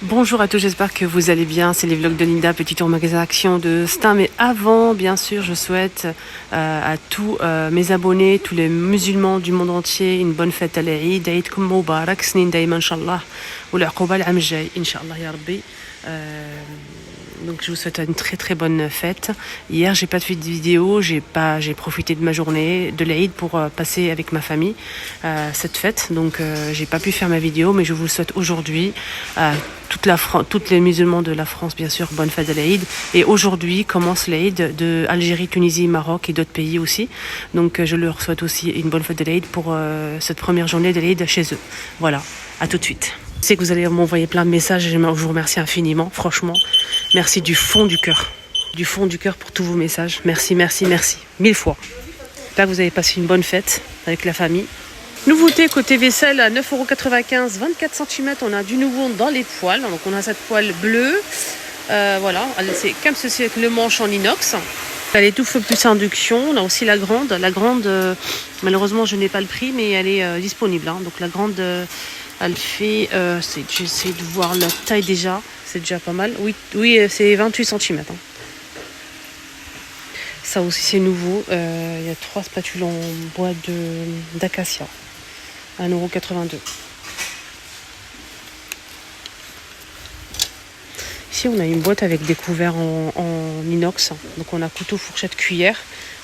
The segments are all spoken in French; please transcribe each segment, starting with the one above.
Bonjour à tous, j'espère que vous allez bien. C'est les vlogs de Linda, petit tour magasin Action de Stein. Mais avant, bien sûr, je souhaite à tous mes abonnés, tous les musulmans du monde entier, une bonne fête à l'Aïd. Aïd kum Moubarak, snin daïman, Inch'Allah. Ou l'Aqoba l'am jay, Inch'Allah, ya Rabbi. Donc je vous souhaite une très très bonne fête. Hier j'ai pas fait de vidéo, j'ai profité de ma journée de l'Aïd pour passer avec ma famille cette fête. Donc j'ai pas pu faire ma vidéo, mais je vous le souhaite aujourd'hui. Toutes les musulmans de la France, bien sûr, bonne fête de l'Aïd. Et aujourd'hui commence l'Aïd de Algérie, Tunisie, Maroc et d'autres pays aussi. Donc je leur souhaite aussi une bonne fête de l'Aïd pour cette première journée de l'Aïd chez eux. Voilà, à tout de suite. Je sais que vous allez m'envoyer plein de messages et je vous remercie infiniment, franchement. Merci du fond du cœur. Du fond du cœur pour tous vos messages. Merci, merci, merci. 1000 fois. J'espère que vous avez passé une bonne fête avec la famille. Nouveauté côté vaisselle à 9,95 €, 24 cm. On a du nouveau dans les poêles. Donc on a cette poêle bleue. Voilà, c'est comme ceci avec le manche en inox. Elle est étouffe plus induction. On a aussi la grande. La grande, malheureusement, je n'ai pas le prix, mais elle est disponible. Hein. Donc la grande, elle fait... j'essaie de voir la taille déjà. C'est déjà pas mal. Oui, c'est 28 cm. Hein. Ça aussi, c'est nouveau. Il y a 3 spatules en bois d'acacia. 1,82 €. Ici, on a une boîte avec des couverts en inox. Donc, on a couteau, fourchette, cuillère.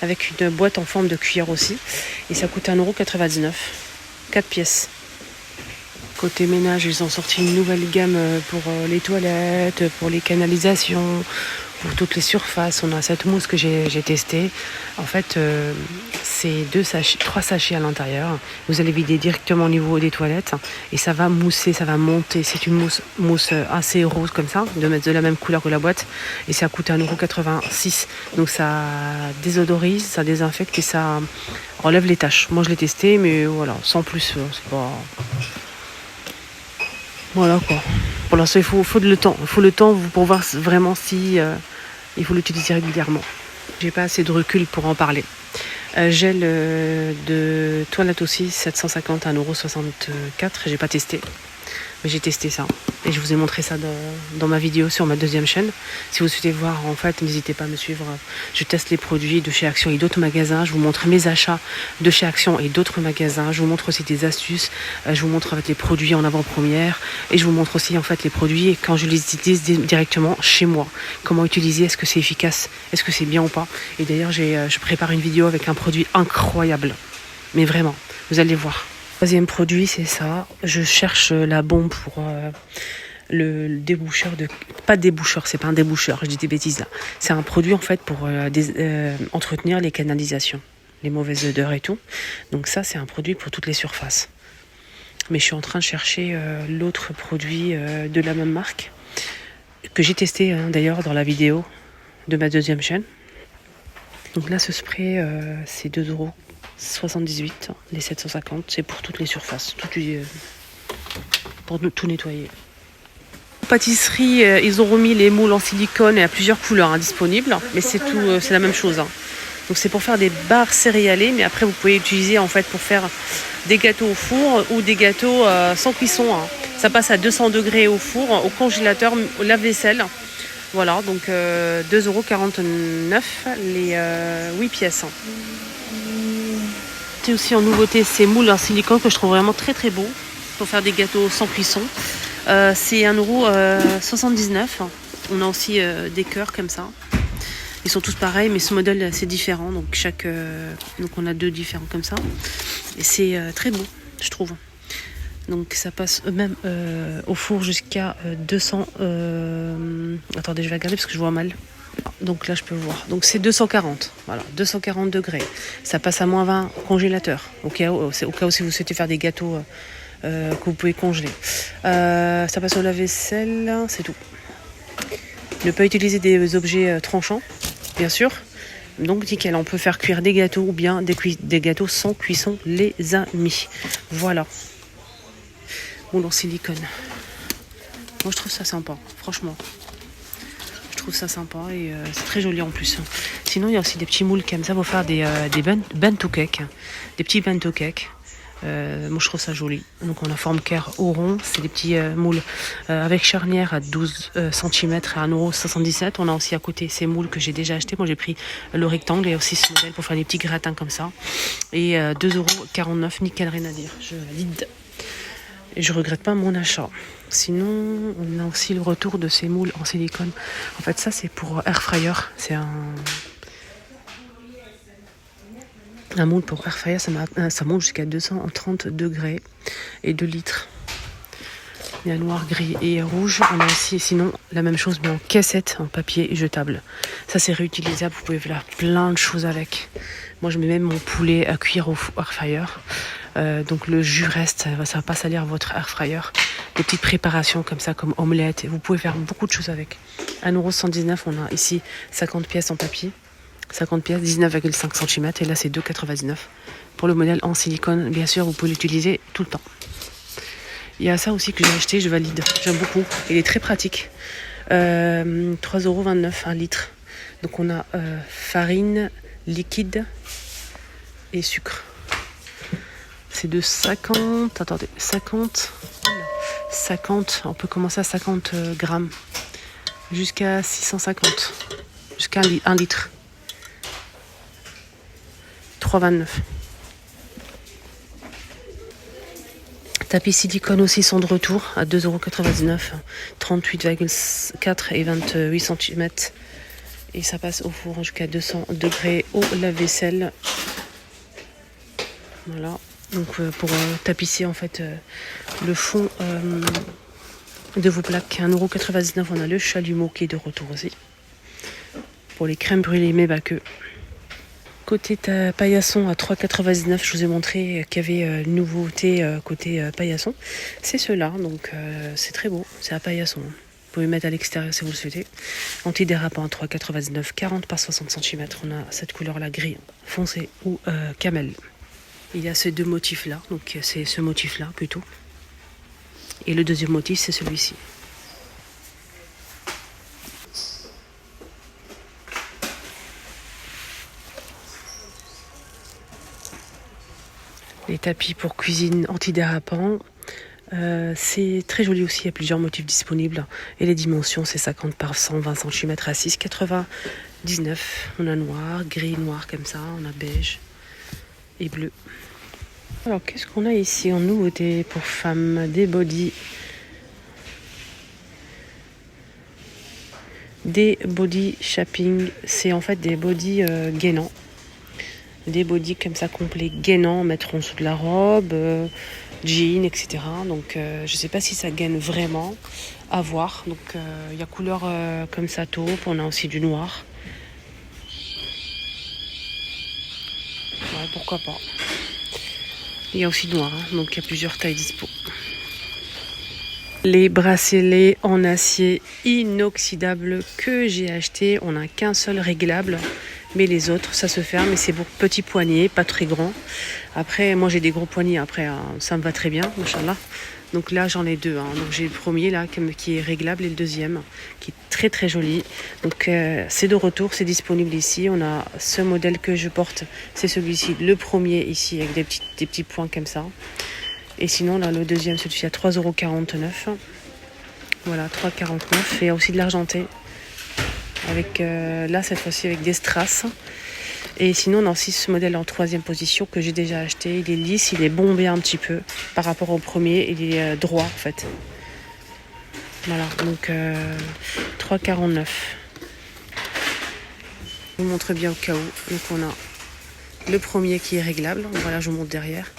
Avec une boîte en forme de cuillère aussi. Et ça coûte 1,99 €. 4 pièces. Côté ménage, ils ont sorti une nouvelle gamme pour les toilettes, pour les canalisations, pour toutes les surfaces. On a cette mousse que j'ai testée. En fait, c'est 3 sachets à l'intérieur. Vous allez vider directement au niveau des toilettes et ça va mousser, ça va monter. C'est une mousse assez rose comme ça, de la même couleur que la boîte. Et ça coûte 1,86 €. Donc ça désodorise, ça désinfecte et ça relève les taches. Moi, je l'ai testé, mais voilà, sans plus. C'est pas... Voilà quoi. Pour l'instant, il faut le temps. Il faut le temps pour voir vraiment si il faut l'utiliser régulièrement. J'ai pas assez de recul pour en parler. Gel de toilette aussi, 750, 1,64 €. J'ai pas testé. Mais j'ai testé ça. Et je vous ai montré ça dans ma vidéo sur ma deuxième chaîne. Si vous souhaitez voir, en fait, n'hésitez pas à me suivre. Je teste les produits de chez Action et d'autres magasins. Je vous montre mes achats de chez Action et d'autres magasins. Je vous montre aussi des astuces. Je vous montre en fait, les produits en avant-première. Et je vous montre aussi en fait, les produits et quand je les utilise directement chez moi. Comment utiliser, est-ce que c'est efficace, est-ce que c'est bien ou pas. Et d'ailleurs, je prépare une vidéo avec un produit incroyable. Mais vraiment, vous allez voir. Troisième produit, c'est ça. Je cherche la bombe pour le déboucheur de... Pas déboucheur, c'est pas un déboucheur, je dis des bêtises là. C'est un produit en fait pour entretenir les canalisations, les mauvaises odeurs et tout. Donc ça, c'est un produit pour toutes les surfaces. Mais je suis en train de chercher l'autre produit de la même marque que j'ai testé d'ailleurs dans la vidéo de ma deuxième chaîne. Donc là, ce spray, c'est 2,78 €, les 750, c'est pour toutes les surfaces, pour tout nettoyer. Pâtisserie, ils ont remis les moules en silicone et à plusieurs couleurs disponibles, mais c'est tout, c'est la même chose. Hein. Donc c'est pour faire des barres céréalées, mais après vous pouvez utiliser en fait pour faire des gâteaux au four ou des gâteaux sans cuisson. Hein. Ça passe à 200 degrés au four, au congélateur, au lave-vaisselle. Voilà, donc 2,49 € les 8 pièces. C'est aussi en nouveauté ces moules en silicone que je trouve vraiment très très beau pour faire des gâteaux sans cuisson. C'est 1,79 €. On a aussi des cœurs comme ça. Ils sont tous pareils, mais ce modèle c'est différent. Donc donc on a 2 différents comme ça. Et c'est très beau, je trouve. Donc ça passe même au four jusqu'à 200... Attendez, je vais regarder parce que je vois mal. Donc là je peux voir. Donc c'est 240. Voilà, 240 degrés. Ça passe à moins 20 au congélateur. Au cas où si vous souhaitez faire des gâteaux que vous pouvez congeler. Ça passe au lave-vaisselle, c'est tout. Ne pas utiliser des objets tranchants, bien sûr. Donc nickel, on peut faire cuire des gâteaux ou bien des gâteaux sans cuisson, les amis. Voilà. Moule en silicone. Moi je trouve ça sympa, franchement. Je trouve ça sympa et c'est très joli en plus. Sinon il y a aussi des petits moules comme ça pour faire des bento cakes. Des petits bento cakes. Moi je trouve ça joli. Donc on a forme cœur au rond, c'est des petits moules avec charnière à 12 cm à 1,77 €. On a aussi à côté ces moules que j'ai déjà acheté. Moi j'ai pris le rectangle et aussi ce modèle pour faire des petits gratins comme ça. Et 2,49 €, nickel, rien à dire. Je valide. Et je regrette pas mon achat. Sinon, on a aussi le retour de ces moules en silicone. En fait, ça c'est pour air fryer. C'est un moule pour air fryer, ça monte jusqu'à 230 degrés et 2 litres. Il y a noir, gris et rouge. On a aussi sinon la même chose mais en cassette, en papier jetable. Ça c'est réutilisable, vous pouvez faire plein de choses avec. Moi je mets même mon poulet à cuire au air fryer. Donc le jus reste, ça va pas salir votre air fryer. Des petites préparations comme ça, comme omelette. Vous pouvez faire beaucoup de choses avec. 1,119 €, on a ici 50 pièces en papier. 50 pièces, 19,5 cm. Et là, c'est 2,99 €. Pour le modèle en silicone, bien sûr, vous pouvez l'utiliser tout le temps. Il y a ça aussi que j'ai acheté, je valide. J'aime beaucoup. Il est très pratique. 3,29 € 1 litre. Donc, on a farine, liquide et sucre. C'est de 50. Attendez, 50. On peut commencer à 50 grammes. Jusqu'à 650. Jusqu'à 1 litre. 3,29 €. Tapis silicone aussi sont de retour à 2,99 €, 38,4 et 28 cm. Et ça passe au four jusqu'à 200 degrés au lave-vaisselle. Voilà. Donc pour tapisser en fait le fond de vos plaques, 1,99 €. On a le chalumeau qui est de retour aussi. Pour les crèmes brûlées mais pas que. Côté paillasson à 3,99 €, je vous ai montré qu'il y avait une nouveauté côté paillasson. C'est ceux-là, donc c'est très beau, c'est à paillasson. Vous pouvez mettre à l'extérieur si vous le souhaitez. Antidérapant à 3,99 €, 40 par 60 cm. On a cette couleur-là, gris foncé ou camel. Il y a ces deux motifs-là, donc c'est ce motif-là plutôt. Et le deuxième motif, c'est celui-ci. Les tapis pour cuisine antidérapants. C'est très joli aussi, il y a plusieurs motifs disponibles. Et les dimensions, c'est 50 par 120 cm à 6,99 €. On a noir, gris, noir comme ça. On a beige et bleu. Alors, qu'est-ce qu'on a ici en nouveauté pour femmes? Des bodys. Des body shopping. C'est en fait des bodys gainants. Des bodys comme ça complets gainants, mettre en dessous de la robe, jean, etc. Donc je sais pas si ça gaine vraiment, à voir. Donc il y a couleur comme ça taupe, on a aussi du noir. Ouais, pourquoi pas. Il y a aussi du noir, hein, donc il y a plusieurs tailles dispo. Les bracelets en acier inoxydable que j'ai acheté, on n'a qu'un seul réglable. Mais les autres, ça se ferme et c'est pour petits poignets, pas très grands. Après, moi j'ai des gros poignets, après ça me va très bien, machallah. Donc là j'en ai deux. Donc j'ai le premier là qui est réglable et le deuxième qui est très très joli. Donc c'est de retour, c'est disponible ici. On a ce modèle que je porte, c'est celui-ci, le premier ici avec des petits points comme ça. Et sinon là le deuxième, celui-ci à 3,49 €. Voilà, 3,49 €. Et il y a aussi de l'argenté. Avec là cette fois-ci avec des strass. Et sinon on a aussi ce modèle en troisième position que j'ai déjà acheté. Il est lisse, il est bombé un petit peu par rapport au premier, il est droit en fait. Voilà, donc 3,49 €. Je vous montre bien au cas où. Donc on a le premier qui est réglable, voilà, je vous montre derrière.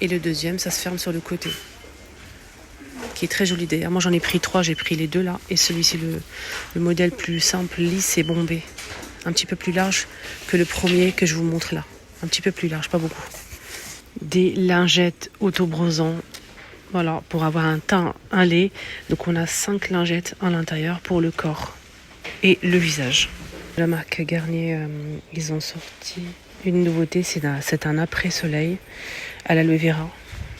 Et le deuxième, ça se ferme sur le côté, qui est très joli d'ailleurs. Moi j'en ai pris 3, j'ai pris les deux là. Et celui-ci, le modèle plus simple, lisse et bombé. Un petit peu plus large que le premier que je vous montre là. Un petit peu plus large, pas beaucoup. Des lingettes auto-brosant. Voilà, pour avoir un teint lait. Donc on a 5 lingettes à l'intérieur pour le corps et le visage. La marque Garnier, ils ont sorti une nouveauté, c'est un après-soleil à l'aloe vera.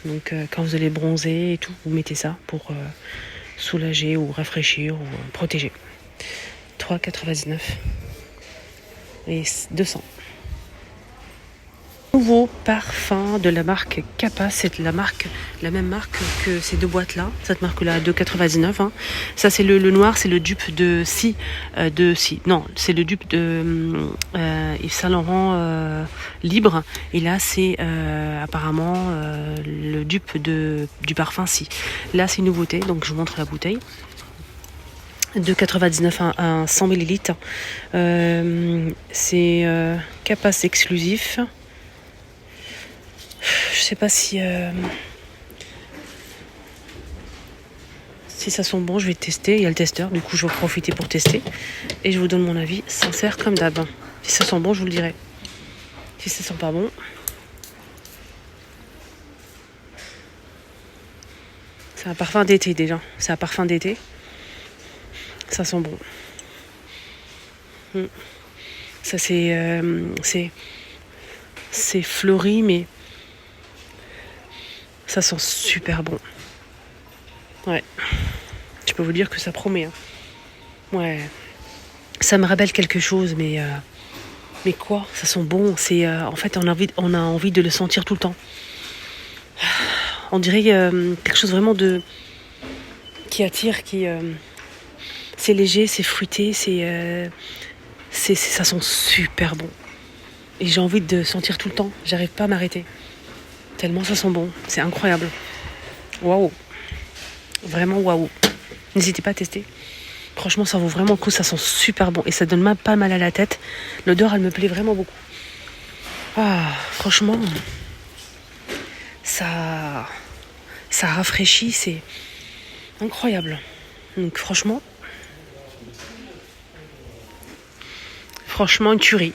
Donc quand vous allez bronzer et tout, vous mettez ça pour soulager ou rafraîchir ou protéger. 3,99 € et 200. nouveau parfum de la marque Kappa. C'est la même marque que ces deux boîtes-là. Cette marque-là, 2,99. Hein. Ça, c'est le noir, c'est le dupe de non, c'est le dupe de Yves Saint Laurent libre. Et là, c'est apparemment le dupe du parfum Si. Là, c'est une nouveauté, donc je vous montre la bouteille. 2,99 à 100 ml. C'est Kappa exclusif. Je sais pas si ça sent bon, je vais tester. Il y a le testeur, du coup je vais en profiter pour tester. Et je vous donne mon avis sincère comme d'hab. Si ça sent bon, je vous le dirai. Si ça sent pas bon. C'est un parfum d'été déjà. C'est un parfum d'été. Ça sent bon. Ça c'est fleuri, mais ça sent super bon. Ouais. Je peux vous dire que ça promet. Hein. Ouais. Ça me rappelle quelque chose, mais quoi? Ça sent bon. C'est en fait on a envie de le sentir tout le temps. On dirait quelque chose vraiment qui attire, c'est léger, c'est fruité, ça sent super bon. Et j'ai envie de sentir tout le temps. J'arrive pas à m'arrêter. Tellement ça sent bon. C'est incroyable. Waouh. Vraiment waouh. N'hésitez pas à tester. Franchement, ça vaut vraiment le coup. Ça sent super bon. Et ça donne même pas mal à la tête. L'odeur, elle me plaît vraiment beaucoup. Ah, franchement, ça rafraîchit. C'est incroyable. Donc franchement, une tuerie.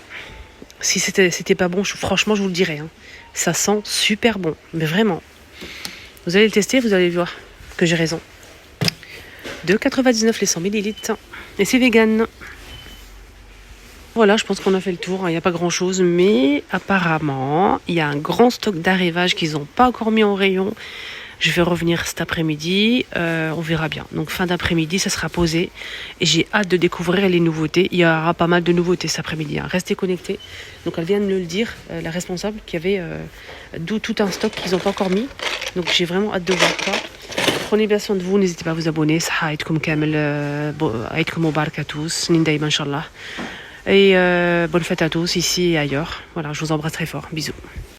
Si c'était pas bon, franchement, je vous le dirais. Hein. Ça sent super bon. Mais vraiment. Vous allez le tester, vous allez voir que j'ai raison. 2,99 les 100 ml. Et c'est vegan. Voilà, je pense qu'on a fait le tour. Il n'y a pas grand-chose. Mais apparemment, il y a un grand stock d'arrivage qu'ils n'ont pas encore mis en rayon. Je vais revenir cet après-midi. On verra bien. Donc fin d'après-midi, ça sera posé. Et j'ai hâte de découvrir les nouveautés. Il y aura pas mal de nouveautés cet après-midi. Hein. Restez connectés. Donc elle vient de me le dire, la responsable, qu'il y avait tout un stock qu'ils n'ont pas encore mis. Donc j'ai vraiment hâte de voir ça. Prenez bien soin de vous. N'hésitez pas à vous abonner. Saha aïdkoum kamel. Aïdkoum mubarak à tous. Nindaïm inshallah. Et bonne fête à tous ici et ailleurs. Voilà, je vous embrasse très fort. Bisous.